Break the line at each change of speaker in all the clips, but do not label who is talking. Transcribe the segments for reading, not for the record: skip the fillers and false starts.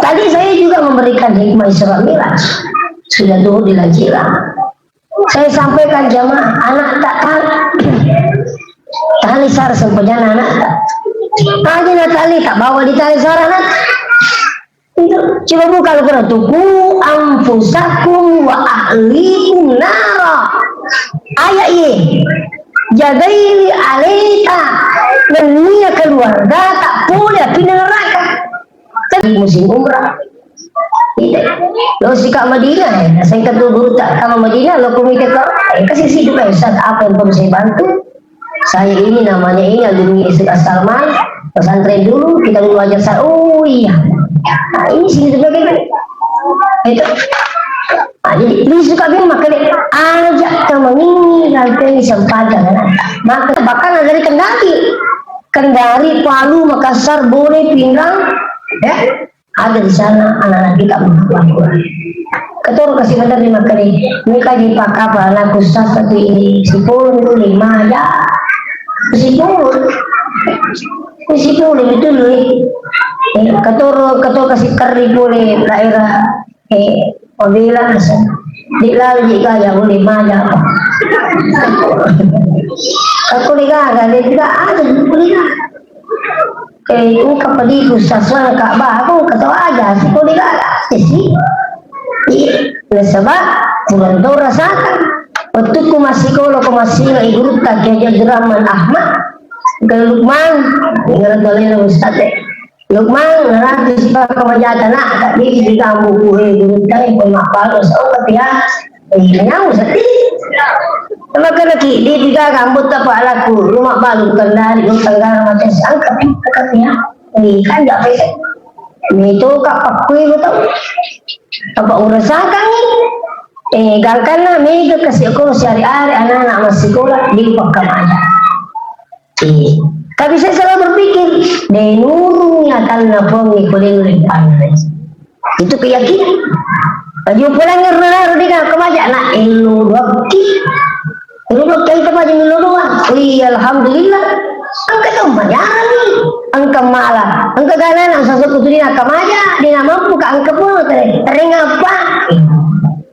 Tadi saya juga memberikan hikmah Isra Mi'raj. Sudah dulu dilanjutkan. Saya sampaikan jamaah anak tak tali sar sempejana anak tak. Tadi tali tak bawa di tali sar anak. Itu coba buka Al-Quran tuh. Ku anfusakum wa ahlikum nara. Ayat ini. Jagaili alaika menia keluarga tak boleh pindah neraka. Tadi musim umrah. Lo sikap Madinah, saya kata guru tak kamu Madinah, lo komite kasih situ kan Ustaz, apa yang perlu saya bantu? Saya ini namanya ini alumni Isra Salman, pesantren dulu, kita dulu ajar saya. Oh iya, nah, ini sini sebagainya. Itu. Nah, jadi ini suka bilang makanya ajak teman ini nanti sempadan. Maka bahkan dari Kendari, Palu, Makassar, Bone, Pinggang, ya. Ada di sana anak-anak kita menghafal. Ketua kasih benar di makari. Mereka dipakai anak ustaz satu ini. Sipul itu 5 aja. Sipul itu loh. Ketua kasih kari boleh daerah Pabila asal. Di lalu jika yang boleh 5 aja. Aku lihat tidak ada boleh. Kapadi ustazwan Ka'bah aku ketawa aja sih kau tidak sih sebab bulan tahu rasakan waktu ku masih nggak guru tak jajan Raman Ahmad ke Lukman dengan dalil ustaz Lukman nanti sebab kemajatan nak tak di kamu guru tak pemapal soal ya nyau sedih. Maka lagi di tiga rambut apa laku rumah baru Kendari Tenggara macam sangka katanya ini kan tak bisa ini tu kapak kui betul apa urasakan ni gangkana mega kasih aku sehari-hari anak-anak masih sekolah di pakam aja. Tapi saya selalu berpikir denurnya karena pongi kuling lepan itu keyakinan. Baju pulang ngerar di kemaja nak elu doki. Elu doki itu baju elu doang. Wih alhamdulillah. Angka tu banyak ni. Angka malah. Angka kanan asal satu tu dia kemaja. Dia mampu ke angka pun tering apa?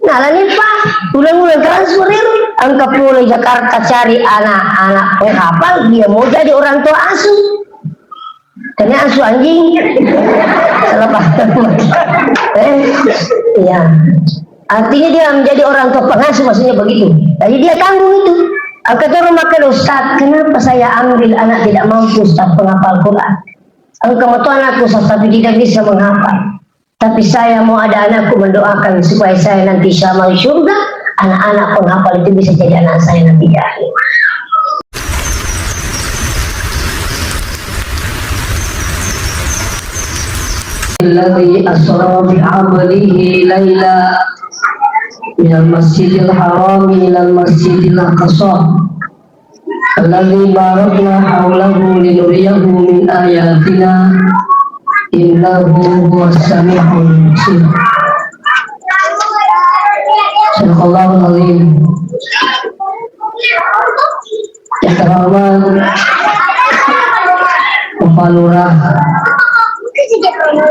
Nalar ni pak. Ulang-ulang transfer itu. Angka pulau Jakarta cari anak-anak penghafal. Dia mau jadi orang tua asuh. Kena asuh anjing. Selepas ya. Artinya dia menjadi orang tua pengasuh maksudnya begitu. Jadi dia tanggung itu. Kata rumah ke Ustaz, kenapa saya ambil anak tidak mampu Ustaz penghafal Quran? Engkau itu anakku Ustaz tapi tidak bisa menghafal. Tapi saya mau ada anakku mendoakan supaya saya nanti syamal syurga. Anak-anak penghafal itu bisa jadi anak saya nanti di akhir. الذي أسرى بعبده ليلا من المسجد الحرام إلى المسجد الأقصى الذي باركنا حوله لنريه من آياتنا إنه هو السميع البصير. صدق الله العظيم. Yang terhormat Bapak Lurah,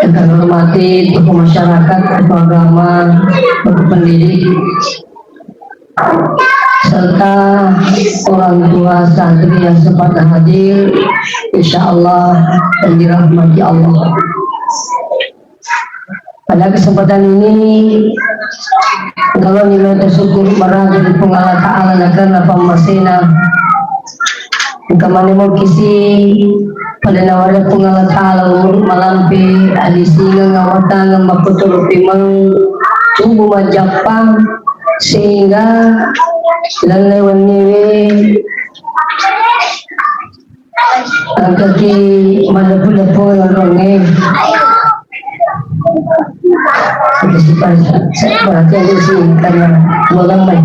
yang kami hormati tokoh masyarakat, tokoh agama, tokoh pendidik, serta orang tua santri yang sempat hadir, insya Allah dan dirahmati Allah. Pada kesempatan ini, kalau nilai tersyukur marah dari pengalat ta'ala karena pemasina kemana mau kisi pada nawaran pengalat ta'ala umur malampi adisi ngawatan maputul pimang tubuh majapang sehingga lelewan niwi kaki madapu-dapu ngorongin itu saya perhatian di sini karena bolang baik.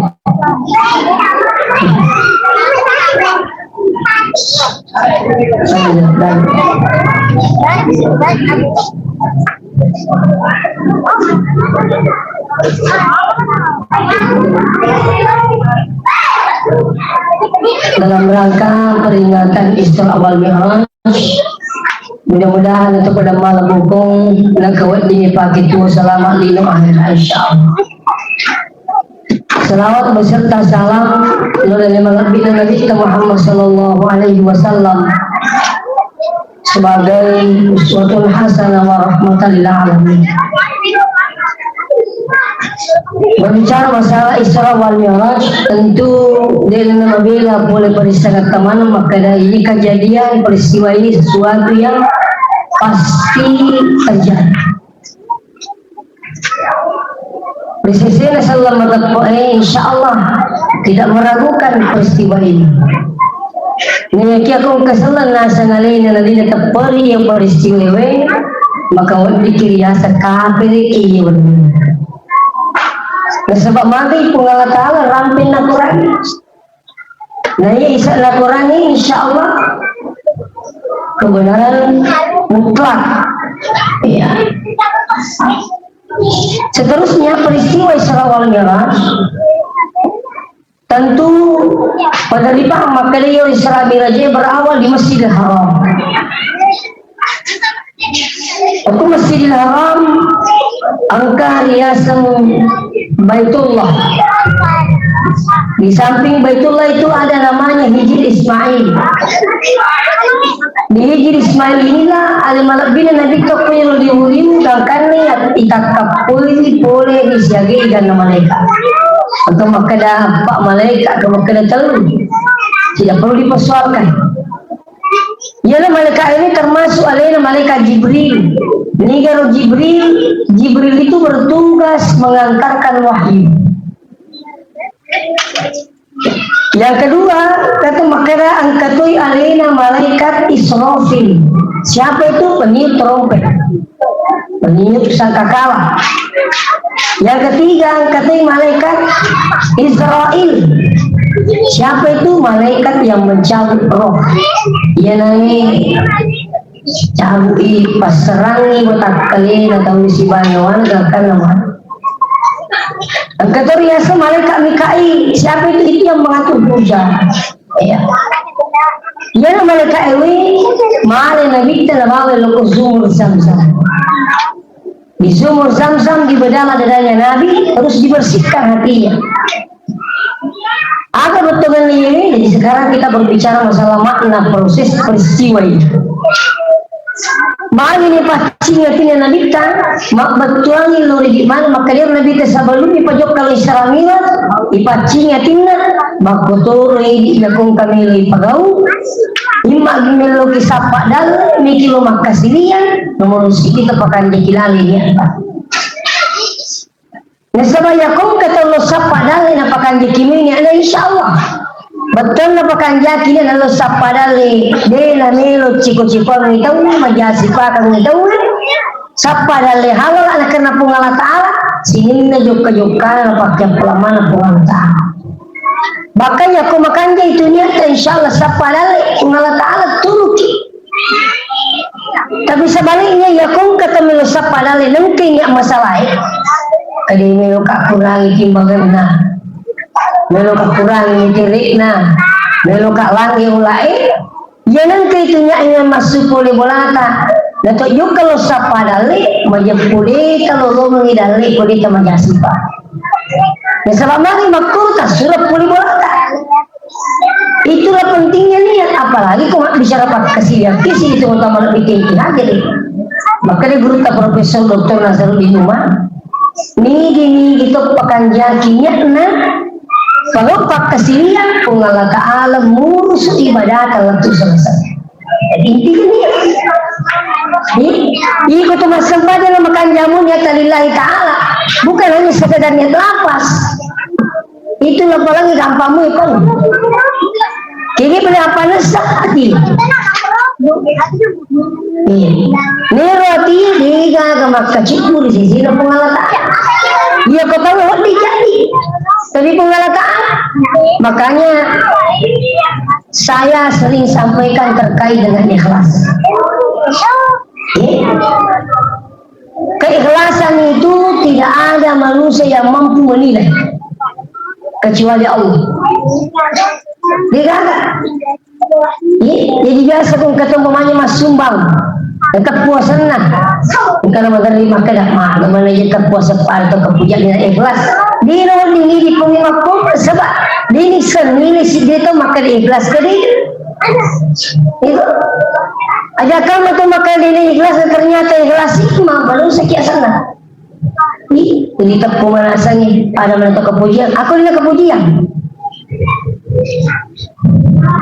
Dalam rangka peringatan Isra wal Mi'raj Mudah-mudahan itu pada malam bukong nagkawat din ipakit mo salamat lino akhir insyaallah. Salawat beserta salam dari Nabi kita Muhammad sallallahu alaihi wasallam sebagai uswatun hasanah wa rahmatan lil alamin. Berbicara masalah Isra wal Mi'raj, tentu dengan apabila boleh peristiwa kemana, maka ini kejadian peristiwa ini sesuatu yang pasti terjadi. Presiden sallallahu insya Allah tidak meragukan peristiwa ini. Ini aku kesalan nasa ngalina na din tapari yang peristiwa ini, maka wala dikiriya sa kapili iyo. Sebab mati pun Allah Ta'ala rampin na Quran. Nah ya isa na Quran ini insya Allah kebenaran mutlak. Ya. Seterusnya peristiwa Isra wal Mi'raj tentu pada dipaham maka dia Isra Mi'raj berawal di Masjidil Haram. Aku Masjidil Haram angka hiasan Baitullah. Di samping Baitullah itu ada namanya Hijr Ismail. Di Hijr Ismail inilah alimalak bina Nabi Toko yang diulim dan niat itakapuli boleh disiagai dan malaikat. Atau makada pak malaikat atau makada telur. Tidak perlu dipersoalkan. Ialah malaikat ini termasuk alaina malaikat Jibril. Ini kalau Jibril itu bertugas mengantarkan wahyu. Yang kedua, kata makara angkatui alaina malaikat Israfil. Siapa itu? Peniup trompet, peniup sangkakala. Yang ketiga, angkatui malaikat Israel. Siapa itu? Malaikat yang mencabut roh. Ia nangi cabui paserangi botak kali atau si banyawan akan nama. Angkat riasa malaikat Mikail. Siapa itu yang mengatur hujan. Ya. Ia malaikat ewi malai Nabi kita bawa loko sumur Zamzam. Di sumur Zamzam di bedala dadanya Nabi terus dibersihkan hatinya. Apa betul ini? Jadi sekarang kita berbicara masalah makna proses peristiwa itu. Bagi ni pacingnya tina Nabi ta, mak betuangi lori di mana maka dia Nabi ta sebelum dipajok kalau Isra Mi'raj, ipacingnya tina, mak betul di lakung kami lagi pagau, imag melo kisapa dal, mikilo makasilian, nomor kita pakai dikilali dia. Nasabaya kong katalo sa padali na pakanjikimi niya na insyaAllah. Betul na pakanjaki niya na sa padali. De na milo chiko-chiko ng itaw na majasipa kang itaw na. Sa padali halal na ka na pungala ta'ala. Sinin na jok-jok ka na pagkapulaman na pungala ta'ala. Bakanya kung makanja itu niya ta insyaAllah sa padali pungala ta'ala turuki. Tapi sebaliknya ya kung katamilo sa padali nang kanya masalah. Kadi melo ka kurangi timbangan na, melo ka kurangi tirik na, melo ka langi ulai. Yan ang kaitunya masuk puli bolata. Nato yung kalau sa padali, majapuli kalau lo mengidali puli tamajasipa. Nasabab lagi makurta surat puli bolata. Itulah pentingnya niat, apalagi kau bicara pakai kisi itu utama lebih tinggi lagi. Maka dia guru Profesor Dr. Nazarudin Umar. Ni gitu pakanjakinya na kalau pak kesilian kung Allah Ta'ala murus ibadah kalau itu selesai. Intinya ni ikut masam pada nama kanjamu niat lillahi Ta'ala bukan hanya sekedar niat lapas. Itu apalagi gampangmu itu. Kini berapa nesah hati. Ni roti diga gamak kacipur di sini pengalatan. Dia kau tahu what dijadi. Tapi pengalatan. Makanya saya sering sampaikan terkait dengan ikhlas. Keikhlasan itu tidak ada manusia yang mampu menilai kecuali Allah. Tidak ada. Jadi biasa kung ketemu mas sumbang Tetap puasa nah. Kalau menerima kena mana mana je tetap puasa atau kepujian dengan ikhlas. Di luar ini di pengimak pun sebab di seni si dia tu makan ikhlas ke dia. Itu ada kamu tu makan ini ikhlas ternyata ikhlas itu mah baru sekian sana. Jadi tepuk manasannya ada mana kepujian. Aku ini kepujian.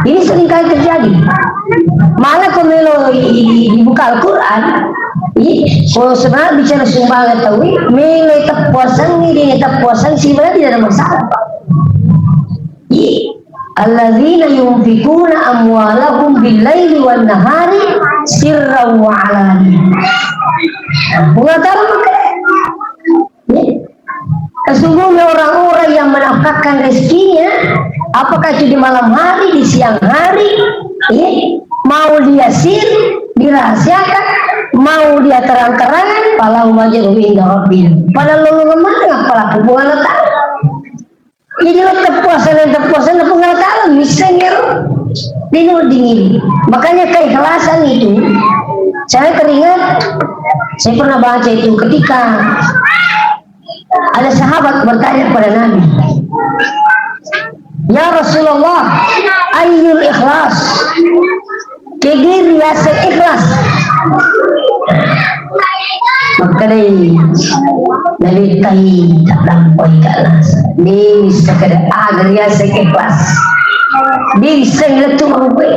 Ini sering kali terjadi. Malah kalau dibuka Al-Quran, kalau sebenarnya bicara sumbangan tahu, milih terpuasang ini terpuasang sebenarnya tidak ada masalah. Alladzina yunfikuna amwalahum bil-laili wan-nahari sirran wa 'alaniyah. Mengatakan sesungguhnya orang-orang yang menafkahkan rezekinya, apakah itu di malam hari, di siang hari, mau dia sir, dirahasiakan, mau dia terang-terangan, falahu ajruhu inda rabbih. Padahal lu mana pelaku hubungan Allah. Jadi lo terpuasan hubungan Allah, misalnya dingin. Makanya keikhlasan itu, saya teringat, saya pernah baca itu ketika ada sahabat bertanya kepada Nabi, ya Rasulullah, ayyul ikhlas? Kegir biasa ikhlas. Maka Nabi tahi tak lampau ikhlas. Dia sekadar agar biasa ikhlas. Dia bisa ngeletup mampu.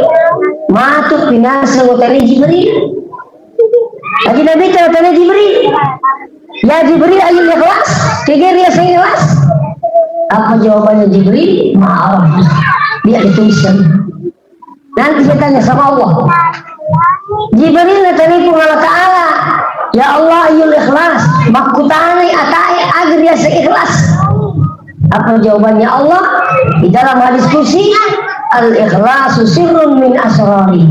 Matuk binasa ngotani Jibril. Lagi Nabi tanya Jibril, ya Jibril ayyul ikhlas? Kegir biasa ikhlas? Apa jawabannya Jibril? Maaf, dia dituliskan. Nanti saya tanya sama Allah. Jibril tanya Allah Ta'ala, ya Allah ayyul ikhlas? Makutani atai agar dia seikhlas. Apa jawabannya Allah? Di dalam hadis kursi, al-ikhlasu sirrun min asrari.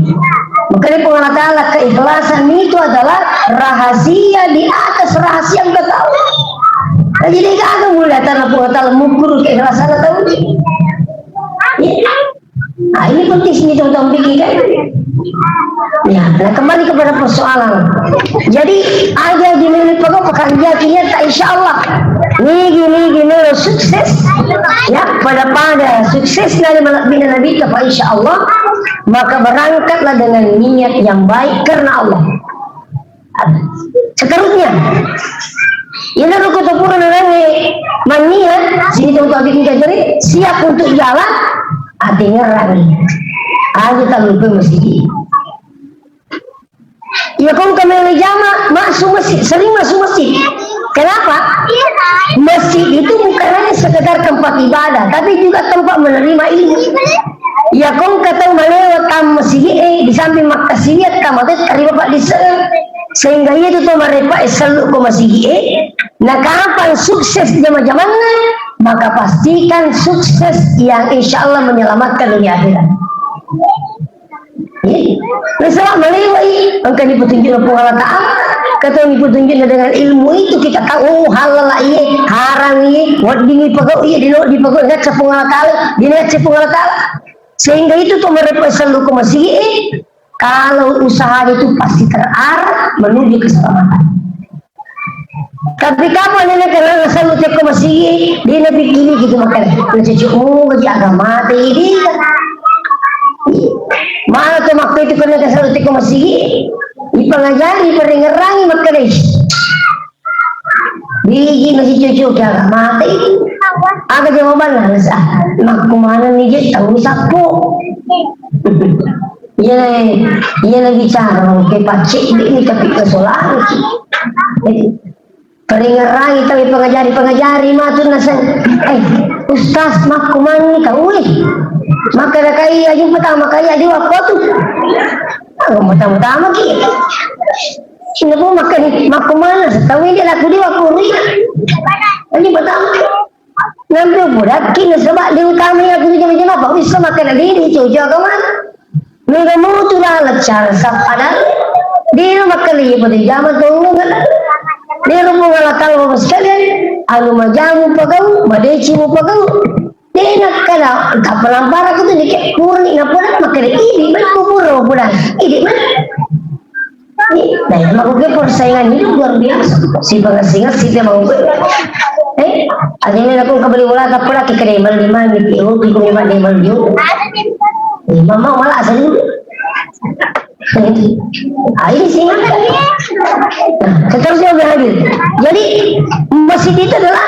Makanya Allah Ta'ala, keikhlasan itu adalah rahasia di atas rahasia yang kita tahu. Jadi dia kagak boleh tanah Allah mengukur keikhlasan atau nah ini penting sini teman-teman pikirkan. Ya, nah kembali kepada persoalan. Jadi ada di milik pokok pekerjaannya tak insya Allah. Gini lo sukses. Ya pada sukses dari bina Nabi kepada insya Allah. Maka berangkatlah dengan niat yang baik karena Allah. Seterusnya, ini aku ketepurkan orangnya mania. Sini teman-teman bikin jadi siap untuk jalan. Artinya rani aja tak lupa masjid. Ya kau kembali jamaah masuk masjid, sering masuk masjid. Kenapa? Masjid itu bukan hanya sekedar tempat ibadah, tapi juga tempat menerima ilmu. Ya kau kata melewat masjid di samping maksudnya kamu tu cari bapak di sana, sehingga itu tu mereka selalu ke masjid. Nah kapan sukses zaman-zamannya? Maka pastikan sukses yang insya Allah menyelamatkan dunia akhirat. Misalnya melewati, engkau dipetunjuk oleh Allah Ta'ala, kata dipetunjuk dengan ilmu itu kita tahu halal iya, haram iya, buat dini pegau iya, di pegau ingat cepung Allah Ta'ala, dini cepung Allah Ta'ala. Sehingga itu tuh mereka selalu ke masjid. Kalau usaha itu pasti terarah menuju keselamatan. Tapi kamu nenek kenal selalu cek ke masjid, dia nabi gini gitu makan. Cucumu kerja agama ini. Mana tuh waktu itu kena selalu cek ke masjid, dipengajari peringerangi makan ini. Biji masih cucu jangan mati. Ada jawaban lah, nak kemana nih je tahu sapu. Iya lagi cara ke pacik ini tapi kesolan. Peringerangi tapi pengajari matun nasa. Ustaz mak kemana nih kau maka dah kaya aja pertama kaya di waktu tu. Pertama kita. Sini pun makan mak kemana? Tahu ini laku di waktu ni. Ini pertama. Nanti budak kini sebab dia utama yang aku macam apa? Bisa makan diri cuci kawan. Mereka mau tu lah lecar sapada. Dia makan lagi pada zaman tu kan. Dia rumah ngalakal bapak sekalian. Anu majamu pagau, badeci mu pagau. Dia nak kena tak pelampar aku tu dikit kurni nak pun makan ini. Mana kubur budak ini mana? Nah, yang mau gue persaingan hidup luar biasa. Si pengasingan si dia mau gue. Ada yang aku kembali bola tak pernah ke kedai lima gitu. Aku lima di dia. Mama malah asal dulu. Ini sih seterusnya berhadir. Jadi masjid itu adalah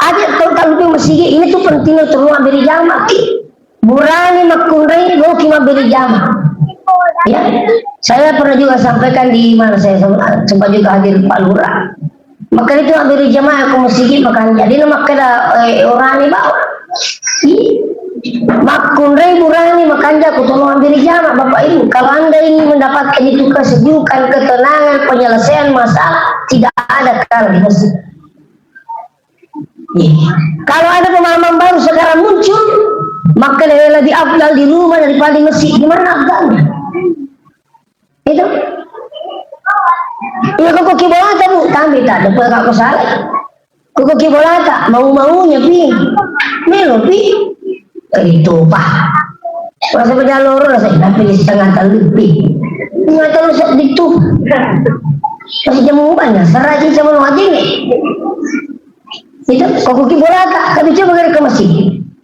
ada kalau masjid ini tuh pentingnya terus ambil jamak. Murani makurai mau kima beri jamak. Ya, saya pernah juga sampaikan di mana saya sempat juga hadir Pak Lurah. Maka itu ambil jamaah ke masjid makan jadi nama kena orang ini bawa. Makunrai burani makanya aku tolong ambil jamaah Bapak Ibu. Kalau Anda ingin mendapatkan itu kesejukan, ketenangan, penyelesaian masalah, tidak ada kalau di masjid. Kalau ada pemahaman baru sekarang muncul, maka lebih afdal di rumah daripada di masjid. Gimana afdalnya? Itu. Ya kok kibolata bu, kami tak ada pernah kau salah. Kok kibolata mau-maunya pi, melo pi. Itu pak. Masa berjalur saya tapi setengah tahun lebih. Setengah tahun itu. Masih jam banyak. Serajin sama wajib nih. Itu kok kibolata, tapi coba ke masjid.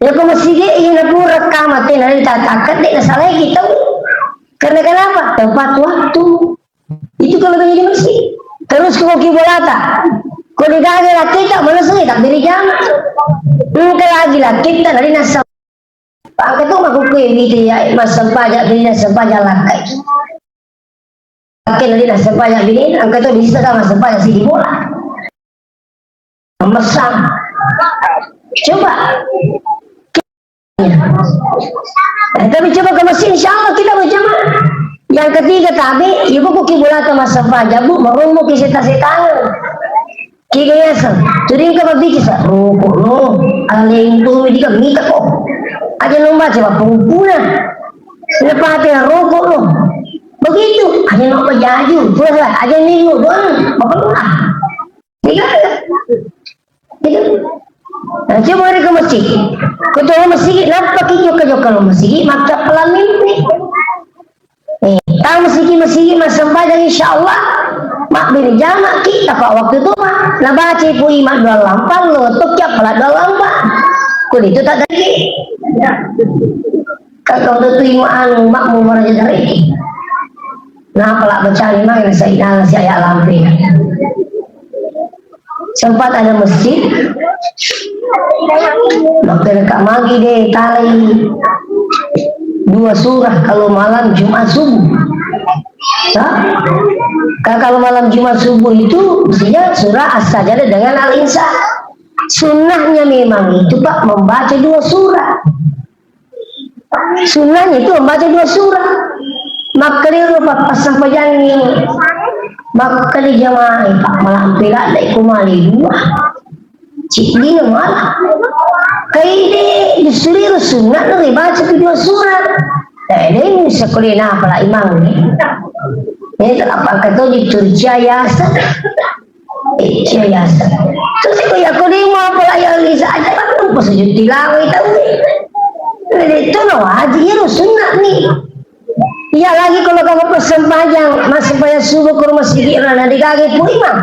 Ya ke masjid ini nak rekam mati nanti tak takkan dek salah kita. Karena kenapa? Tepat waktu. Itu kalau jadi masjid. Terus kok kibolata. Kau digagel lah kita mana sih tak beri jamak. Mungkin lagi lah kita dari nasab. Angkat tu aku gitu ya masa pajak bini nasab pajak lakai. Akhir dari nasab pajak bini angkat tu di sana masa pajak sih bola. Memesan. Coba. Tapi coba ke masjid insya Allah kita berjamaah. Yang ketiga tadi, ibu kok kibola ke masa pajak bu, mau kisah tangan. Kigayasa, turing ka mabikisa, rokok no, aling tumi di kami ko. Aja nomba coba pengumpulan, sinapati ang rokok no. Begitu, aja nomba jaju, terus lah, aja minggu doang, mapalulah. Tiga, tiga. Nah, coba hari ke masjid, ketua masjid, nampak itu kalau masjid, maktab pelamimpi. Tahu masjid masa pajak insya Allah. Mak beri jamak kita pak waktu itu mah nah baca ibu imak dua lampang lo tuh tiap pelat dua lampang kul itu tak dari kalau tuh imaan mak mau meraja dari nah pelak bercari mak yang saya si ayah lamping sempat ada masjid waktu dekat magi deh tali 2 surah kalau malam Jumat subuh. Nah, kalau malam Jumat subuh itu mestinya surah As-Sajdah dengan Al-Insan. Sunnahnya memang itu Pak membaca 2 surah. Sunnahnya itu membaca 2 surah. Maka dia Pak pas sampai jangan maka dia jamaah Pak malam pila ada kumali 2. Cik dia malah. Kayak disuruh sunnah tu baca 2 surah. Ini sekulina pala imam ni. Ini apa kata di Turkiya yasa. Yasa. Terus aku lima pala yang bisa aja kan pas sujud tilawah itu. Itu no haji itu sunnah nih. Ya lagi kalau kamu pesan panjang masih banyak subuh ke rumah sedikit lah nanti kaget pun imam.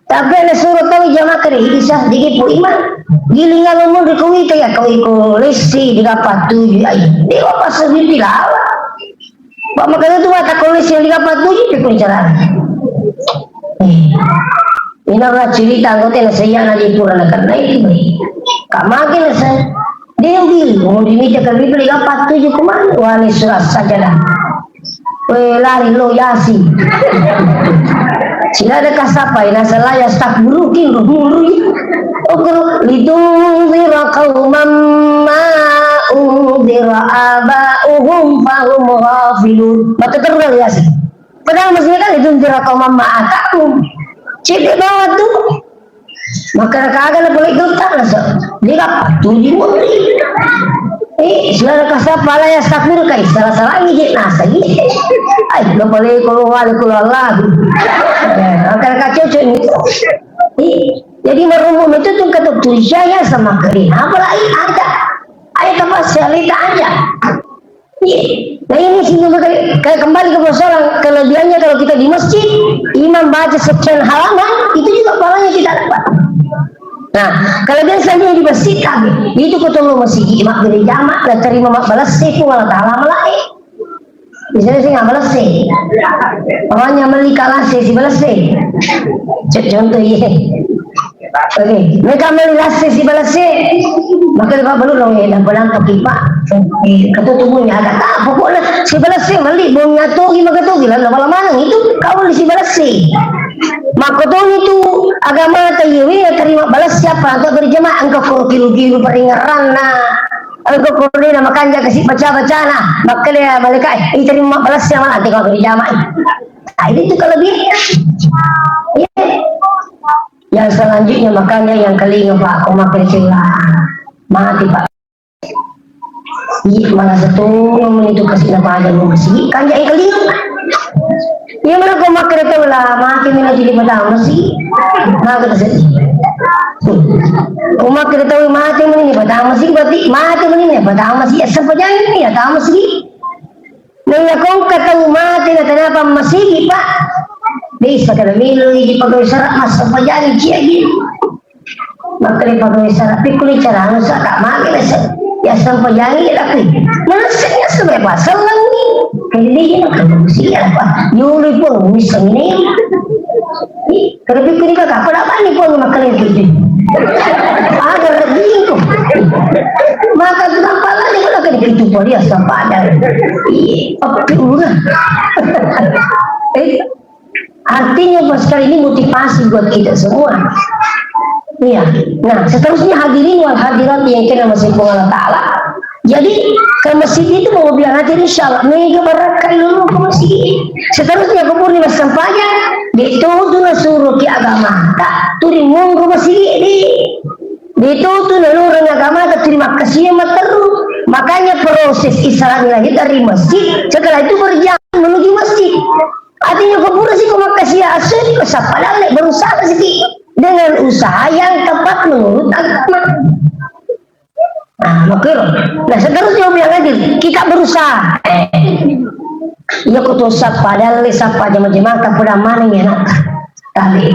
Tapi ada suruh tahu jamaah kering bisa dikit pun imam. Gilingan umur dikui kaya kau ikut lesi didapat 7 ayat. Dia apa sujud tilawah. Pak makanya tu kata lesi yang didapat 7 itu penjara. Ini adalah cerita anggota yang saya nanti pulang karena itu. Kak makin saya dia bilang mau diminta ke Bibel didapat 7 kemana? Wali surah Sajdah. Lari lo yasi. Sila ada kasapai nasa layas tak burukin rumuri. Ukur lidung zira qawman ma'udhira aba'uhum fahum ghafilun. Maka terlalu yasi. Padahal mestinya kan lidung zira qawman ma'atakum. Cipik bawah tu. Maka kagak boleh getar nasa. Dia dapat 7 muri. Sila ada kasapa layas tak burukai. Salah-salah ngijik nasa gitu. Ay, no boleh kalau Allah. Akan kacau ini. Jadi merumum itu tuh kata Turjaya sama kering. Apalagi ada ayat apa cerita aja. Nah ini sih juga kayak kembali ke persoalan kelebihannya kalau kita di masjid, imam baca sekian halaman, itu juga pahalanya kita dapat. Nah, kelebihan selanjutnya di masjid kami, itu ketemu masjid imam dari jamak dan terima mak balas itu Allah Taala melai. Misalnya saya nggak balas sih, orangnya beli kalah si balas sih. Contoh ya. Oke, mereka melihat sesi balasnya, maka dia baru dong ya, dan pulang ke pipa, kata tubuhnya agak tak, pokoknya si balasnya balik, bongnya tuh gimana tuh, gila lama-lama itu kau beli si balasnya, maka tuh itu agama tayywi ya terima balas siapa, untuk berjemaah engkau kilu-kilu peringaran nah, engkau kurni nama kanja kasih baca-baca nah, maka dia balik ini terima balas siapa nanti kau berjemaah, nah ini tuh kelebihannya, ya. Yang selanjutnya makanya yang kelinga Pak, aku makin silah mati Pak. Iya malah satu itu kasih apa aja mau kasih kan jadi kelinga. Iya mana kau makin itu lah mati mina jadi pertama sih. Nah kita sedih. Kau makin itu mati mina pertama sih berarti mati mina pertama sih asal perjalanan ini ya pertama sih. Nah kau kata mati na kenapa masih Pak? Bisa kada milu di pagawai syarat mas pajari cia gitu. Maka di pagawai syarat pikuli cara anu saka magi ya sampai pajari lagi. Menasanya sampai pasal lagi. Kayak dia nak mesti apa? Yuli pun bisa ini. Kada pikuli kakak pada apa ni pun makan itu. Ada lagi itu. Maka kenapa lagi kalau kada itu pun dia sampai ada. Apa ulah. Artinya pas kali ini motivasi buat kita semua. Iya. Nah, seterusnya hadirin wal hadirat yang kena masih Allah Ta'ala. Jadi ke masjid itu mau bilang hati insyaallah mega barakah dulu ke masjid. Seterusnya ke purni sampainya ditutu na suruh ki agama. Tak turi monggo masjid di. Ditutu na nurun agama tak terima kasih terus. Makanya proses Islam lagi dari masjid. Setelah itu berjalan menuju masjid. Artinya keburu sih kau makasih asal kesapa lagi berusaha sedikit dengan usaha yang tepat menurut agama. Nah, makanya, nah seterusnya bilang lagi kita berusaha. Ya kau sapa dalil sapa jemaah tak pada mana ya nak. Tapi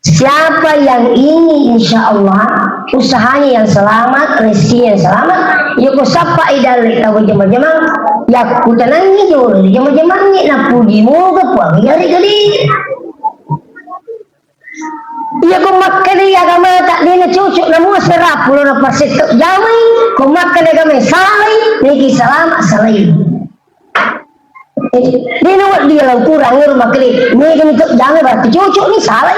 siapa yang ingin insya Allah usahanya yang selamat, rezekinya yang selamat, ya kau sapa idalil tahu jemaah. Ya ku tenangi jauh jemaah ni nak puji moga puang yari kali. Ya ku makan dia agama tak dia cucuk namu serap puluh lepas itu jamai ku makan agama salai niki selamat salai. Dia nak dia lah kurang rumah kali ni kami tu jangan berarti cucuk ni salai.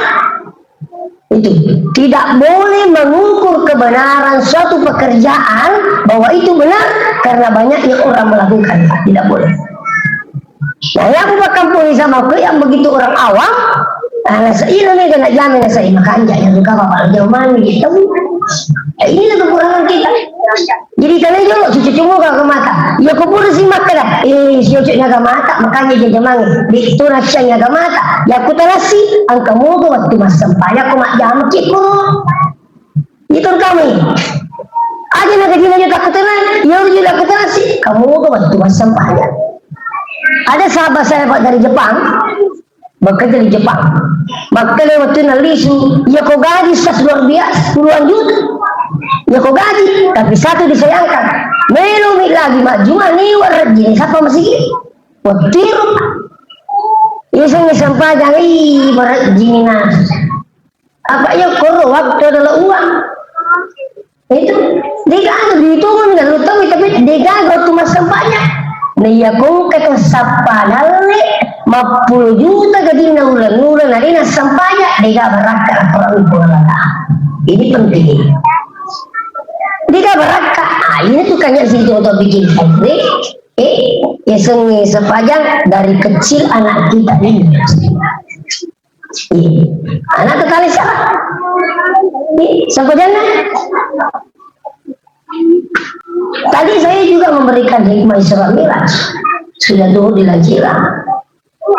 Itu tidak boleh mengukur kebenaran suatu pekerjaan bahwa itu benar karena banyaknya orang melakukan, tidak boleh. Nah yang bukan pun sama aku yang begitu orang awam, nah saya ini kena jamin saya makan jangan suka bapak zaman gitu. Ini kekurangan kita. Jadi kalian juga cucu muka ke mata. Ya keburu sih makan dah. Cucunya ke mata makanya dia jamang. Di itu rasanya ke mata. Ya aku telasi angka muka waktu mas sempaya aku mak jam cikgu. Itu kami. Aja nak kaji aja takut tenang. Ya udah takut telasi. Kamu muka waktu mas sempaya. Ada sahabat saya Pak dari Jepang. Bekerja di Jepang. Maka waktu nalisu, ya kau gaji luar biasa, puluhan juta. Ya kau gaji, tapi satu disayangkan. Melumi lagi maju ni warajin siapa masih watir. Iseng sampai jangan warajina. Apa ya koro waktu adalah uang. Itu dia itu kan lu tahu tapi dia waktu masa banyak. Naya kung kata sapa dale 50 juta gaji na ulan hari na sampaya dia baraka orang pulala. Ini penting. Dia baraka. Ini tuh kayaknya sih untuk bikin fabrik. Ya sepajang dari kecil anak kita ini. Anak kekali siapa? Sepajang. Tadi saya juga memberikan hikmah Isra Miraj. Sudah dulu dilajilah.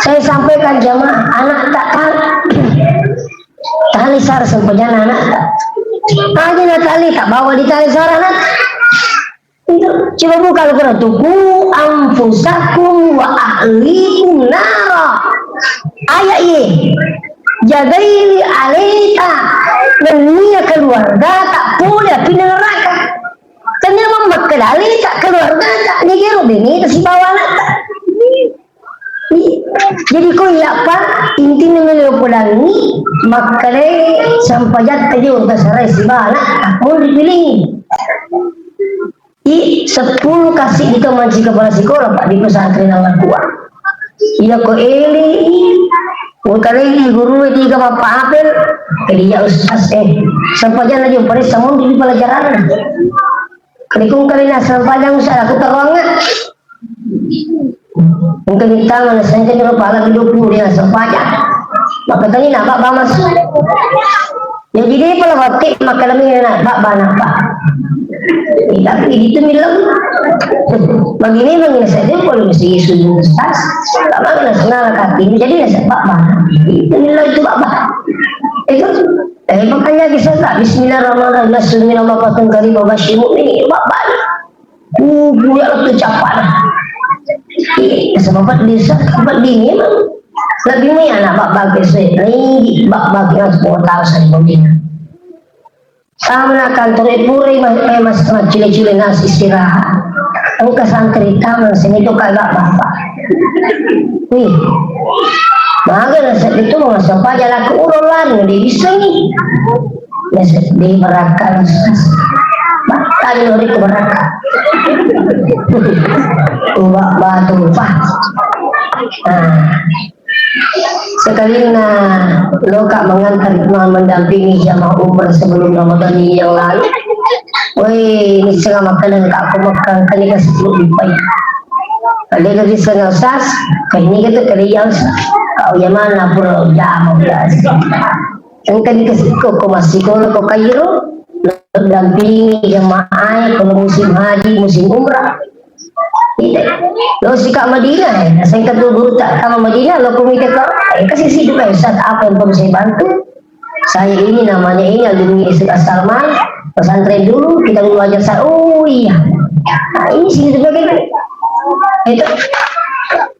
Saya sampaikan jamaah anak tak tali sar sempurna anak tak. Aja tali tak bawa di tali sar anak. Itu coba buka Al-Quran tuh, ku anfusakum wa ahlikum nara. Ayat ini, jagaili alaika, dunia keluarga tak boleh pindah neraka. Karena membakar alaika keluarga tak negero ini kasih bawa nata. Jadi kau ya apa? Intinya melihat pedang ini, makanya sampai jatuh dia udah serai si bawa nak, mau dipilih. 10 kasih itu manci kepala sekolah Pak di pesantren awal kuat. Iya ko eli, kali guru di kamar Pak Apel, dia ustaz sampai jangan aja pada samun di pelajaran. Kali sampai jangan usah aku terongat. Mungkin kita mana saya kalau pala 20 dia sampai aja. Maka tadi nak Pak masuk. Yang jadi pala waktu maka kami nak Pak. Tapi itu bilang begini saja kalau mesti sudah tas lama kena sengal kaki jadi nasi bapak itu bilang itu bapak itu makanya kita tak Bismillahirrahmanirrahim Bismillahirrahmanirrahim kali bapak syimuk ini bapak buat waktu capan sebab desa sebab dini lebih ni anak bapak besar lagi bapak yang 10 tahun saya begini sama kantor puri mas cile-cile nasi istirahat. Ang kasantri taman sinito kagak bapak. Wih, baga nasa itu mga sampaya na kuurolan di bisa ni. Nasa di baraka bakal lori ke baraka. Ubah batu pa. Sekali loka mengantar mendampingi jamaah umrah sebelum Ramadan yang lalu. Woi, ini setengah makanan aku makan kali kasih 10 lipat. Kali kasih setengah sas, kali ini kita kali yang kau yang mana pun jam belas. Yang kali kasih kok masih kau kairo mendampingi jamaah kalau musim haji musim umrah. Lo si Kak Madinah, saya kata guru tak Kak Madinah, lo komite kau, kasih sih juga Ustaz, apa yang perlu saya bantu? Saya ini namanya ini alumni Ustaz Salman, pesantren dulu, kita dulu ajar saya, oh iya, nah ini sih sebagai itu,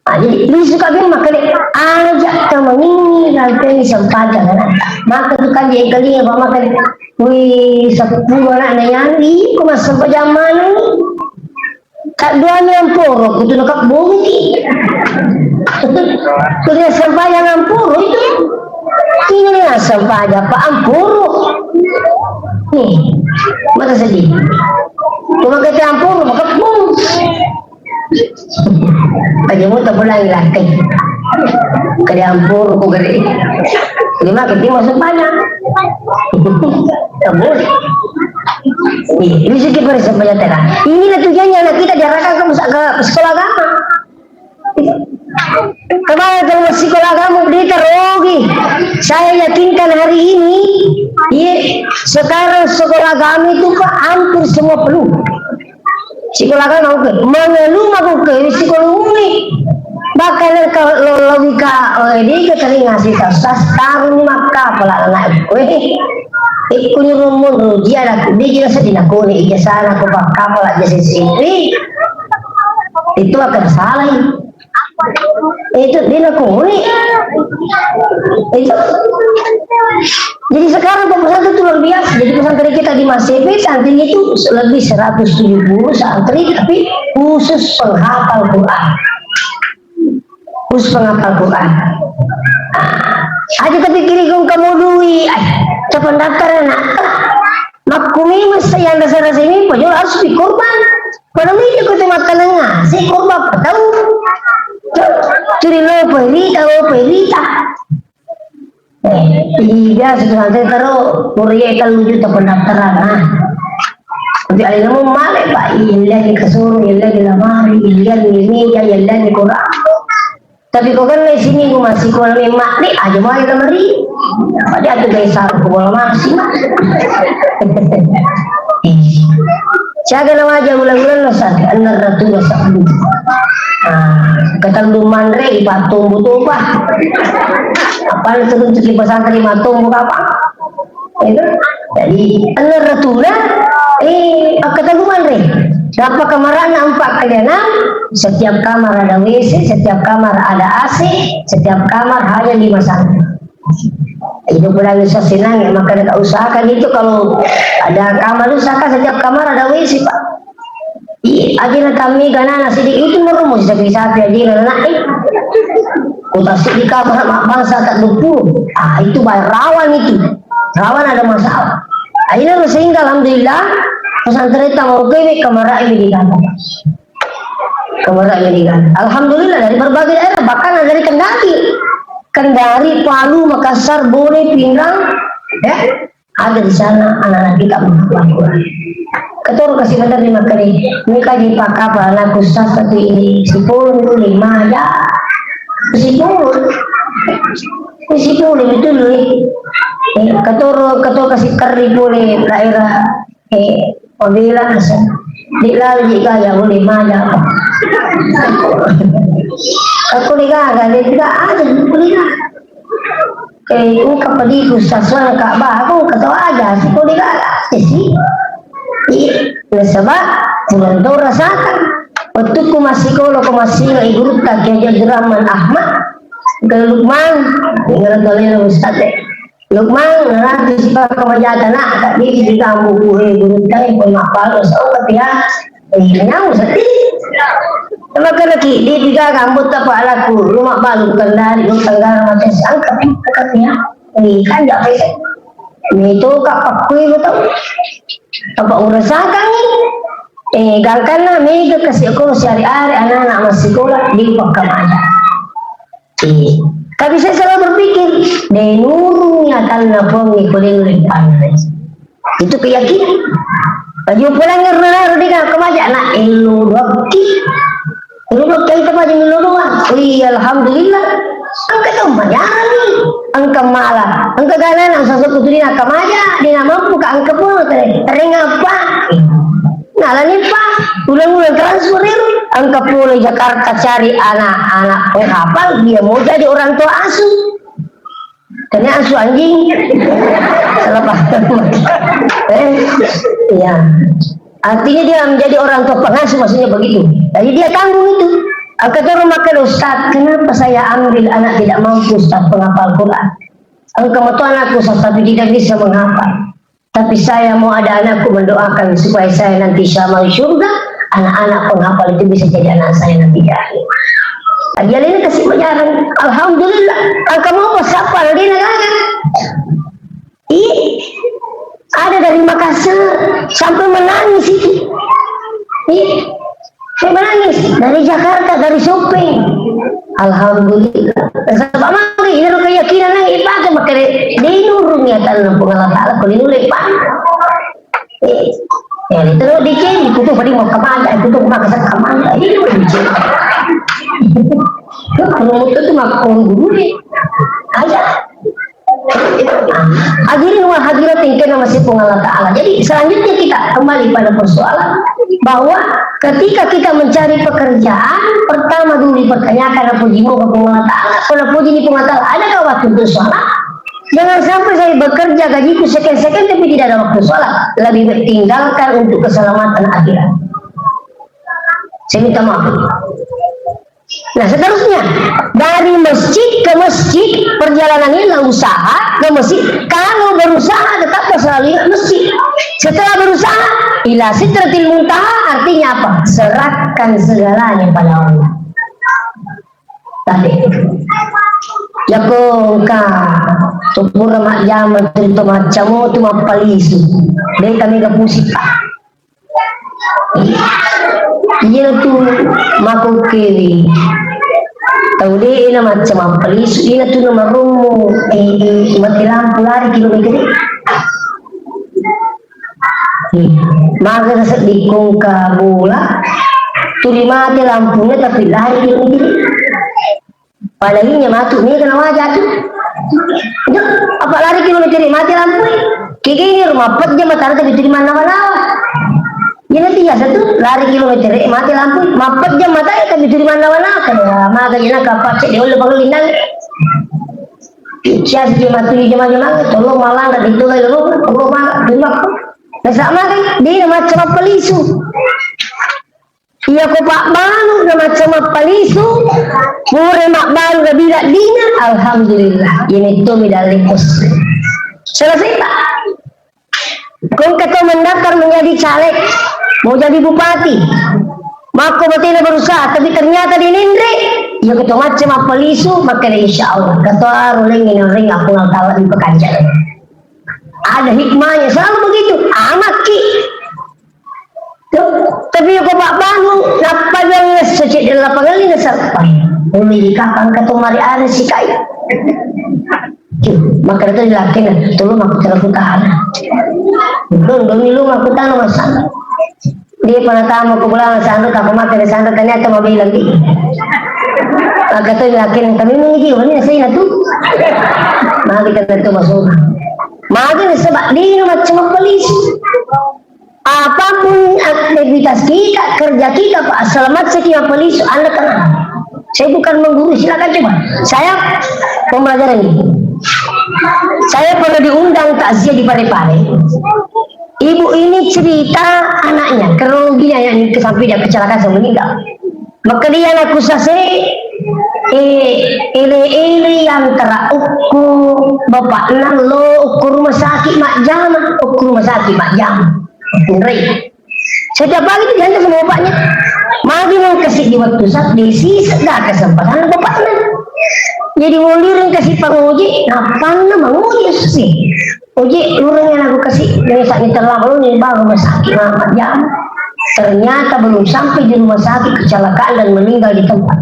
jadi lu suka bilang makanya ajak teman ini nanti sempat jangan, maka tu kan dia kali apa makanya, wih 10 anak nyanyi, kau masih sampai zaman ini. Kak dua yang poro, itu nak bumi. Sudah sampai yang ampuru itu. Ini lah sampai aja Pak ampuru. Nih, mata sedih. Cuma kita ampuru, maka bum. Aja mu tak boleh lagi. Kali ampuru kau kali. Lima kita masuk banyak. Tak boleh. Ini sedikit bersama terang. Inilah tujuannya anak kita diarahkan ke sekolah agama. Kemarin kalau sekolah agama dia terogi. Saya yakinkan hari ini, sekarang sekolah agama itu hampir semua penuh. Sekolah agama oke, mengeluh aku ke sekolah umum. Bahkan kalau logika ini kita ngasih tas taruh maka pelan anak. Ikut nyuruh dia lah, dia jelas tidak boleh ijazah aku kapal aja sendiri. Itu akan salah. Itu dia nakuni. Itu. Jadi sekarang pesantren itu luar biasa. Jadi pesantren kita di Masepe santri itu lebih 170 santri, tapi khusus penghafal Quran. Khusus penghafal Quran. Aja tapi kiri kamu duit. Pendaftaran makumi mesti yang dasar ini pojol harus dikorban. Padahal itu kita makan ngasih korban tahu. Curi lo pelita. Iya sebenarnya taruh kuriya kalau juta pendaftaran. Tapi ada yang mau malah Pak, ilah di kasur, ilah di lamari, ilah di meja, ilah di koran. Tapi kau kan di sini gua masih kau lemak nih aja mau kita beri. Pada tu guys aku bola masih. Jaga nama aja ulang-ulang lo sak, anak ratu lo sak. Kata lu mandre di patung butuh apa? Apa lu tuh di pesantren patung buka apa? Itu jadi anak ratu lah. Kata lu mandre. Berapa kamar anak? 4 kali 6. Setiap kamar ada WC, setiap kamar ada AC, setiap kamar hanya 5 santai. Itu pula bisa senang ya, maka kita usahakan itu kalau ada kamar usahakan setiap kamar ada WC Pak. Aja kami karena nasi itu merumus sapi-sapi aja anak utasi di kamar bangsa tak 20. Itu bayar rawan itu. Rawan ada masalah. Akhirnya sehingga alhamdulillah pesantren tamu ke kamar ini diganti. Kamar ini diganti. Alhamdulillah dari berbagai daerah bahkan dari Kendari, Palu, Makassar, Bone, Pinang, ya ada di sana anak-anak kita menghafal Quran. Ketua kasih benar di makari. Mereka di pakapa anak khusus seperti ini. Sipul 5 ya. Sipul itu loh. Ketua kasih kari boleh daerah. Pabila asal. Di lalu jika ya boleh mana. Aku lihat dia tidak ada boleh. Kapadi khusus kak bah aku ketawa aja. Aku lihat sih. Sebab bulan itu rasakan waktu ku masih guru tak jajan Rahman Ahmad ke Lukman ngeragolin Ustaz Lukman nanti siapa kemajatan nak tak di kampung guru tak pun apa so ketia nyau sedih sama lagi di tiga rambut apa alaku rumah baru Kendari Tenggara macam sangka katanya ini kan jadi itu kapak kui betul apa urasakan ni gangkana mega kasih aku sehari-hari anak-anak masih sekolah di pakam aja tapi saya selalu berpikir denurungnya karena pongi kuling lipan itu keyakinan baju pulang ngerah dengan kemaja anak elu doki itu aja doang alhamdulillah angka tu majaran ni angka malah angka ganan ang sasok tu dina kamaja dina mampu ka angka pun tering apa nalani pa ulang-ulang transfer angka pula Jakarta cari anak-anak penghafal dia mau jadi orang tua asuh kena asuh anjing selepas ya artinya dia menjadi orang tua pengasuh maksudnya begitu jadi dia tanggung itu. Kata rumah ke Ustaz, kenapa saya ambil anak tidak mampu Ustaz penghafal Quran? Engkau mau anakku Ustaz tapi tidak bisa menghafal. Tapi saya mau ada anakku mendoakan supaya saya nanti syamil surga. Anak-anak penghafal itu bisa jadi anak saya nanti di akhir. Dia ini kasih pelajaran. Alhamdulillah. Engkau mau siapa di negara? Ada dari Makassar sampai menangis itu. Saya menangis dari Jakarta, dari shopping. Alhamdulillah. Sebab mari ini keyakinan yang ibadah maka dinurungnya tanah pengalat Allah kalau dinulai pak. Ya itu loh dicek, itu tadi mau kemana? Itu tuh Makassar kemana? Ini mau dicek. Kalau itu tuh makan dulu nih. Aja. Hadirin wa hadirat yang kena masih pengalat Allah. Jadi selanjutnya kita kembali pada persoalan bahwa ketika kita mencari pekerjaan pertama dulu dipertanyakan apa jimu ke pengalat Allah. Kalau puji di pengalat Allah adakah waktu untuk sholat? Jangan sampai saya bekerja gajiku sekian-sekian tapi tidak ada waktu sholat. Lebih baik tinggalkan untuk keselamatan akhirat. Saya minta maaf. Nah seterusnya dari masjid ke masjid perjalanannya adalah usaha ke masjid. Kalau berusaha tetap selalu ingat masjid. Setelah berusaha ila sidratil muntaha artinya apa? Serahkan segalanya pada Allah. Tadi ya kongka tumpur mak jaman cerita macam tu mapalisu. Dia kami ke pusing. Iya tu maku kiri. Tahu dia ini macam apa? Ini tu nama rumu mati lampu lari kilometer. Maka di kongka bola tu mati lampunya tapi lari kilometer. Padahal matu ni kena wajah tu. Apa lari kilometer mati lampu? Kiki ini rumah pet dia matahari tapi di mana-mana. Ya nanti ya satu lari kilometer mati lampu mampet jam mata ya tapi di mana-mana kan ya maka jana kapak cek dia udah panggil lindang kias dia mati di jam-jam tolong malah nggak ditolong dulu tolong malah bimak nah sama kan dia macam apa lisu Iya ko Pak Banu na macam palisu, pure mak Banu na bila dina, alhamdulillah. Ini tuh midalikus. Selesai Pak. Kung kau mendaftar menjadi caleg, mau jadi bupati, maka betina berusaha, tapi ternyata di Nindri, ya kau macam palisu, maka insya Allah, kata ruling ini aku nggak tahu di pekerjaan. Ada hikmahnya, selalu begitu, amat ki. Tapi ako Pak Banu, napagang secik dalam pangalan na sarpay. Umili ka pang katumari ana si kaya. Maka ito laki na, tulong ako talagang doon nilong ako tanong masana. Hindi pa natama ko pala ng sandot, ako maka na sandot kanya ito mabilang di. Maka ito laki na kami mangigiwan niya, sa'yo na ito. Makita na ito masuna. Maka na sabak, di naman siya magpalis. Apapun aktivitas kita, kerja kita Pak, selamat sekian polis, Anda kenal. Saya bukan mengguru, silakan coba. Saya pembelajaran ini. Saya pernah diundang takziah di Parepare. Ibu ini cerita anaknya, kronologinya yang sampai dia kecelakaan sampai meninggal. Maka dia aku sase ele yang terauku bapak nalo ukur rumah sakit mak jam, ukur rumah sakit mak jam. Ngeri. Setiap pagi itu jangan sama bapaknya. Magi mau kasih di waktu saat desi sedang kesempatan bapaknya. Jadi mau liring kasih penguji, apa nama menguji sih? Uji liring yang aku kasih dari sakit terlalu nih baru rumah sakit mak jam. Ternyata belum sampai di rumah sakit kecelakaan dan meninggal di tempat.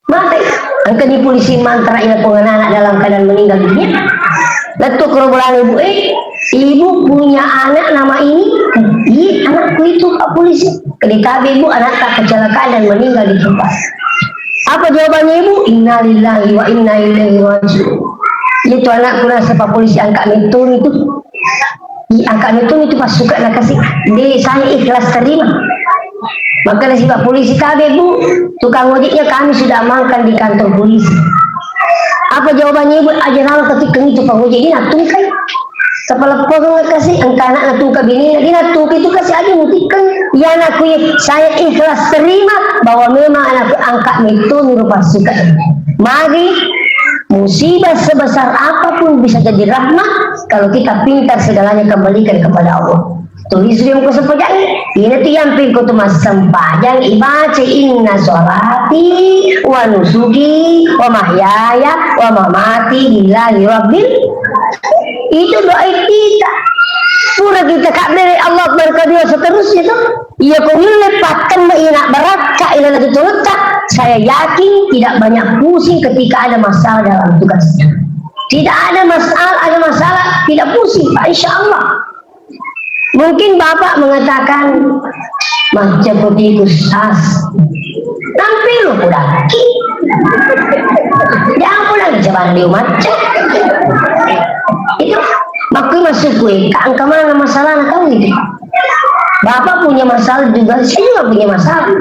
Mati. Angka di polisi mantra ini anak dalam keadaan meninggal dunia. Letuk kerobolahan ibu punya anak nama ini, iya anakku itu Pak Polisi. Ketika ibu anak tak kecelakaan dan meninggal di tempat. Apa jawabannya ibu? Innalillahi wa inna ilaihi raji'un. Itu anakku rasa Pak Polisi angkat metun itu. Angkat metun itu pas suka nak kasih. Dia saya ikhlas terima. Maka si Pak Polisi KB bu, tukang ojeknya kami sudah amankan di kantor polisi. Apa jawabannya ibu? Ajaran ketika itu Pak ojek ini natung kan? Kepala pokok kasih angka anak natung kabini, dia natung itu kasih aja mutikan. Ya anakku saya ikhlas terima bahwa memang anakku angkat metun rupa suka. Mari musibah sebesar apapun bisa jadi rahmat kalau kita pintar segalanya kembalikan kepada Allah. Tulis yang ko sepajang ini tiyampin ko tumas sempajang ibaca inna sholati wa nusuki wa mahyaya wa mamati lillahi rabbil. Itu doa kita. Pura kita kak dari Allah berkadua seterusnya tuh. Ia kau lepatkan nak beraka ila lagi letak. Saya yakin tidak banyak pusing ketika ada masalah dalam tugasnya. Tidak ada masalah, tidak pusing Pak, insya Allah. Mungkin Bapak mengatakan macam putih kusas, nampil lo pulang, jangan pulang jalan dia macam itu. Makin masuk gue, kang kemana masalah kamu itu? Bapak punya masalah juga, saya juga punya masalah.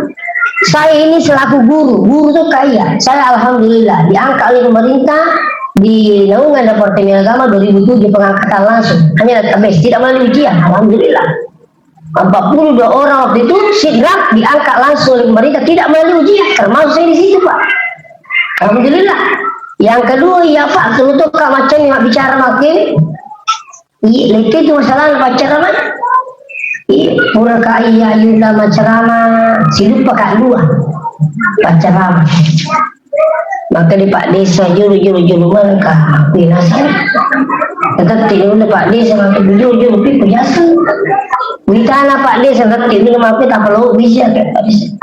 Saya ini selaku guru tuh kaya. Saya alhamdulillah diangkat oleh pemerintah di naungan Departemen Agama 2007 pengangkatan langsung. Hanya database, tidak melalui ujian. Alhamdulillah. 42 orang waktu itu sidrap diangkat langsung oleh pemerintah, tidak melalui ujian. Termasuk saya di situ Pak. Alhamdulillah. Yang kedua ya Pak, kalau tuh kak macam yang bicara makin, iya, itu masalah pacaran mana? Pura kaya yuda macarama silup pakai dua pacarama. Maka di Pak Desa juru mereka binasa. Tetap tidak Pak Desa maka juru pipu jasa. Witana Pak Desa tetap tidak mampu tak perlu bisa Pak Desa.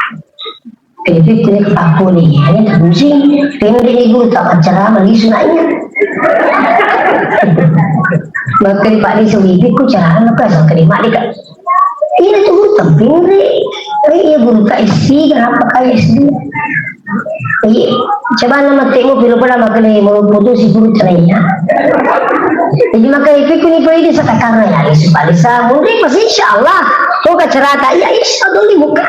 Jadi ini kepaku nih, hanya tak pusing. Pendek ni guru tak macarama di sunainya. Maka di Pak Desa wibiku cara anak kasar kerima dia. Ini tuh guru temping iya guru KSC kenapa KSD iya coba nama tengok bila pada makanya mau putus si guru caranya jadi maka itu kini pergi desa karena ya supaya desa mungkin masih insyaallah kau cerita ya insyaallah bukan.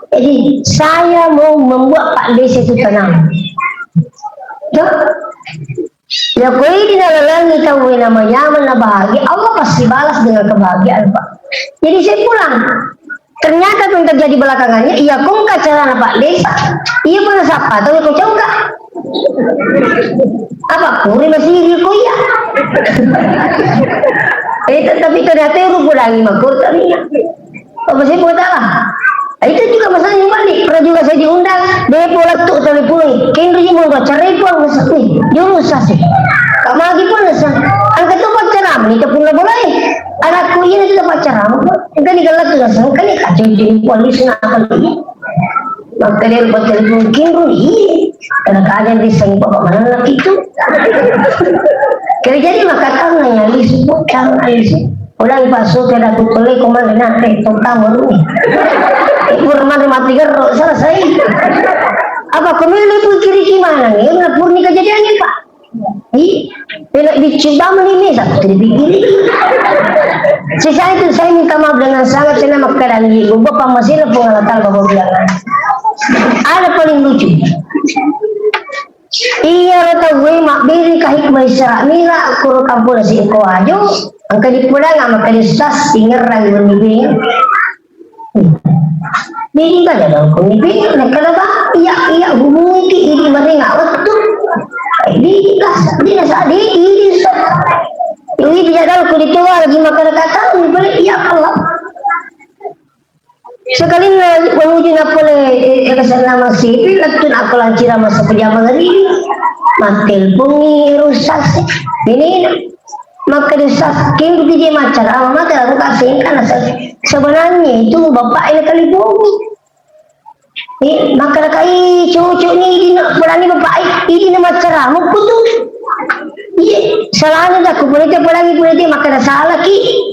Jadi saya mau membuat Pak Desa itu tenang ya kau ini dalam tahu nama nyaman bahagia Allah pasti balas dengan kebahagiaan Pak. Jadi saya pulang Ternyata yang terjadi belakangannya, ia kongka cara Pak Desa, ia pernah sapa atau kau congka. Apa kuri masih kau ya? Tapi ternyata itu kurangi makur tadinya. Apa sih buat apa? Itu juga masalahnya balik. Pernah juga saya diundang, depo letuk telepon. Kini dia mau baca repot masak ni. Jurus sih. Kamu lagi pun nasa. Angkat tu pacaran, ni tak pun boleh. Anakku ini sudah pacaran. Kan ni kalau tu nasa, kan ni kacau jadi polis nak kali. Maka dia lupa telepon kini. Karena keadaan di sini bapak mana nak itu. Kira jadi maka tahu nanya lisu, tahu lisu. Ulang pasok kaya dapat tuloy kumain na itong tamo rin. Ipurman mati garo selesai. Apa kumili po kiri mana nih? Napurni kejadiannya pak. Bila dicoba melini satu dipikir. Sisa itu saya minta maaf dengan sangat saya makanan ibu bapak masih pengalaman bapak bilangan. Ada paling lucu. Iya rata gue mak beri kahik maisara mila kuro kampung si eko ajo angka di pulang maka di sas tinggal lagi bernibing beri kan ada kunibing nak kenapa iya hubungi ki ini mari ngawat tuh ini gas ini saat ini ini dia dalam kulit tua lagi makan kata ini boleh iya kalau sekali menuju napole kesana masih latun aku lancira masa pejabat hari mantel bungi rusak ini maka rusak kini dia macam amat aku kasih kan sebenarnya itu bapak ini kali bungi maka kai cucu ni nak berani bapak ini nama cara mau tuh salahnya dah aku boleh dia maka dah salah ki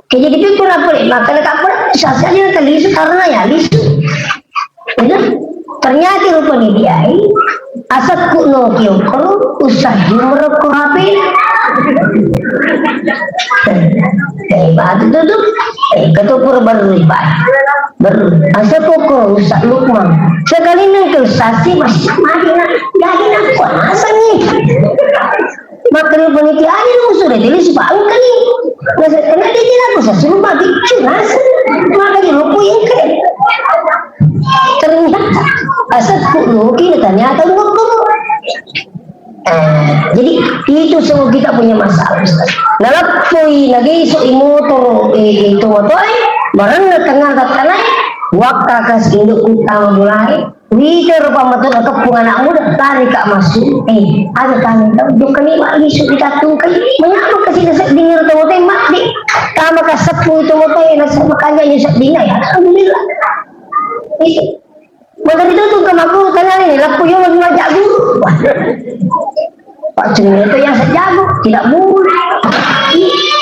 kaya gitu pun apa nih maka kapal sasanya kali lisu karena ya lisu ternyata rupanya dia asal kuno kyo kalau usah jumlah korapi batu tutup ketupur baru asal pokok usah lukman sekali nengkel sasi masih mati nak kuat asal nih maka rupanya dia ada musuh deh jadi sebang kali karena dia tidak bisa suruh mati curas maka dia lupa yang keren ternyata asal kuno kini ternyata ngukur jadi itu semua kita punya masalah nalapoi lagi so imotor itu motor barang na tengah tanah waktu kas induk utang mulai Wika rupa matur kepungan anak muda tarik kak masuk ada kami duk kami lagi sudah tungkai mengapa kasih dasar dingin atau motor mati kama kasepu itu motor nasa makanya nyusap dingin ya alhamdulillah itu maka itu tuh kamaku tanya ini lapu yung lagi jago Pak Cungi itu yang sejago tidak boleh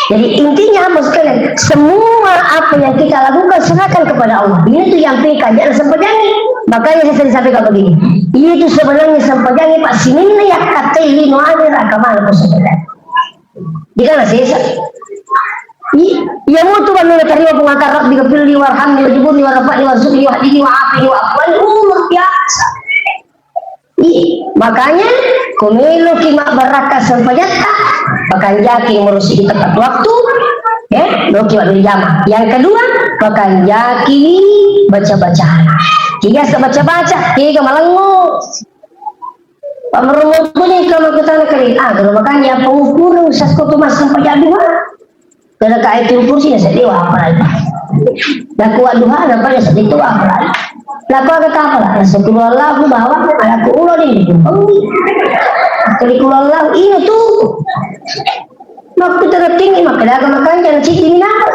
jadi intinya apa sekalian semua apa yang kita lakukan serahkan kepada Allah ini tuh yang peka jangan sempejangi makanya saya sering sampaikan begini itu sebenarnya sempejangi Pak Sinina ya kata ini no ada rakaman aku sebenarnya jika saya ya mau tuh kami terima pengantar di kepil di warham di wajibun di warapak di wasuk di wahdi di wahapi di wahwan luar biasa makanya kumilu kimak barakah sempajata bahkan jaki merusi di tepat waktu loki waktu jama yang kedua bahkan jaki baca-baca tiga baca-baca tiga malangu pamerumut punya kalau kita kali kalau makanya pengukur usah kau tuh masih sempajat dua karena kait ukur sih saya dewa apa lagi nak kuat dua apa ya sedih tua apa lagi laku agak apa lah sekeluar lagu bawa aku ulo ini keluar lagu ini tuh waktu tertinggi makanya makan jangan cici nak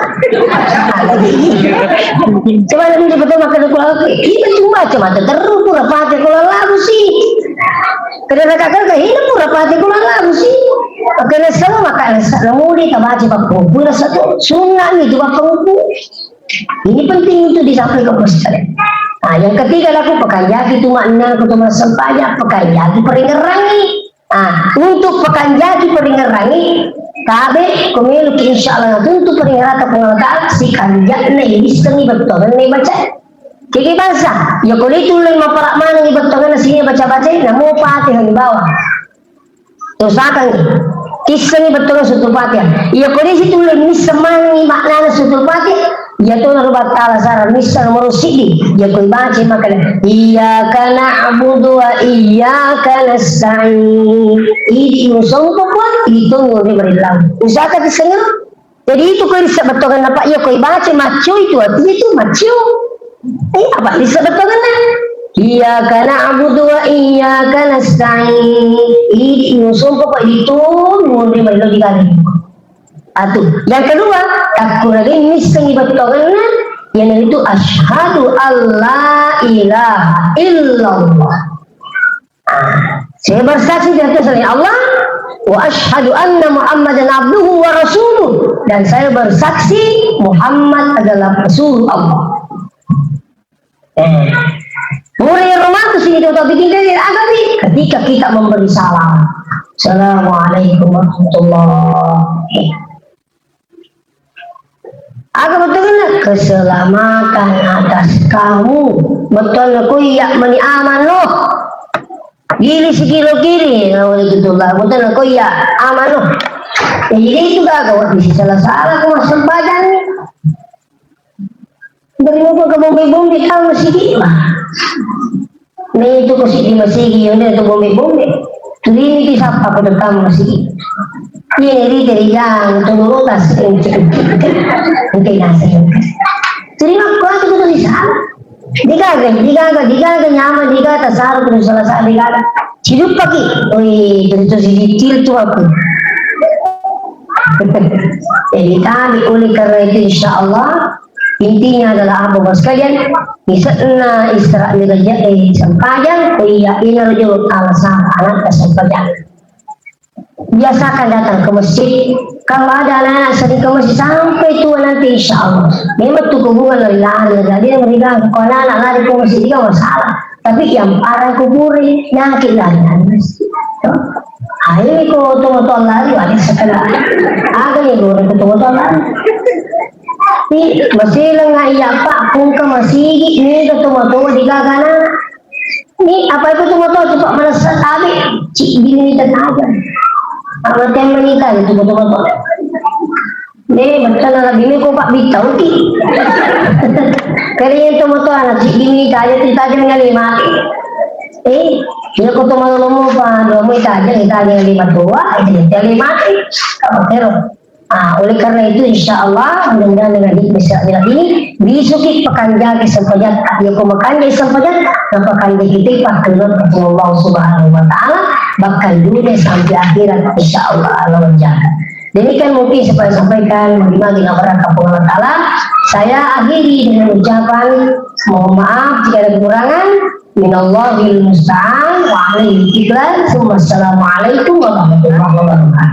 coba nanti betul makan keluar itu cuma terus pura pakai keluar lagu sih karena kakak kehidupan pura pakai keluar lagu sih karena semua makan lemuri tabaci pakai pura satu sunnah itu pakai ini penting untuk disampaikan ke pesantren. Nah, yang ketiga laku pekanjaki itu makna ketemu sempanya pekanjaki peringerangi. Nah, untuk pekanjaki peringerangi kabe kumilu insyaallah untuk peringerata pengataan si kanjak na ibiskan ni betul ni baca. Kiki bangsa, ya kulit ulai maparak mana ni betul na sini baca-baca namu patih di bawah. Terus akan kisah ini betul sutul fatihah. Ya kondisi itu lebih semangi maknanya sutul fatihah. Ya tuh narubat taala saran misal merusidi. Ya kau baca makanya. Iyyaka na'budu wa iyyaka nasta'in. Ini musong kuat itu nguri berilang. Usaha kisahnya. Jadi itu kau disebutkan apa? Ya kau baca macu itu artinya itu macu. Apa disebutkan? Iyyaka na'budu wa iyyaka nasta'in. Ini musong kuat itu nguri berilang dikali. Atuh. Yang kedua, takut lagi miseng ibadah karena yang itu asyhadu alla ilaha illallah. Saya bersaksi di atas Allah wa asyhadu anna Muhammadan abduhu wa rasuluh, dan saya bersaksi Muhammad adalah rasul Allah. Mulai romantis ini kita bikin dari agabi ketika kita memberi salam. Assalamualaikum warahmatullahi. Aku betul keselamatan atas kamu. Betul aku ya meni aman loh. Gili sekilo kiri. Betul aku ya aman loh. Jadi itu gak kau bisa salah aku masuk badan nih. Dari muka ke bombe-bombe kamu masih gimana? Nih itu masih gimana itu bombe-bombe. Jadi ini bisa apa pada kamu masih ini dari yang tunggu tas mungkin nasi. Jadi aku tuh di sana. Digaga nyaman digaga tasar terus selesai digaga. Hidup pagi, oi itu cicil tuh aku. Jadi kami oleh karena itu insya Allah intinya adalah apa bos kalian bisa istirahat kerja sempajan, iya ini rujuk alasan anak sempajan. Biasakan datang ke masjid. Kalau ada anak-anak sering ke masjid sampai tua nanti insya Allah. Memang tuh hubungan lari-lari. Jadi yang berikan kalau anak lari ke masjid juga masalah. Tapi yang parah kuburi nyakit lari masjid. Ini kalau tunggu-tunggu lari ada sekedar. Agak nih kalau tunggu-tunggu lari. Ini masih lengah iya pak pun ke masjid ini tunggu-tunggu di gagana. Ini apa itu tunggu-tunggu cepat merasa tabi. Cik gini tenaga. Amat yang menikah itu betul-betul. Nih betul lagi ini kok Pak Bitau ti. Kali itu betul anak si ini tanya kita dengan lima. Dia kok tuh malu mau Pak, dua mau kita dengan lima dua, itu lima. Kamu terus. Oleh karena itu insya Allah mudah-mudahan dengan bisa ini bisuki pekan jaga sempajat ya kau makan jadi sempajat pekan kita pakai Allah Subhanahu Wa Taala bakal dunia sampai akhirat insya Allah Allah menjaga. Demikian mungkin saya sampaikan bagaimana dengan berkat Allah Taala. Saya akhiri dengan ucapan mohon maaf jika ada kekurangan. Minallahil musta'an wa alaihi tiklan. Wassalamualaikum warahmatullahi wabarakatuh.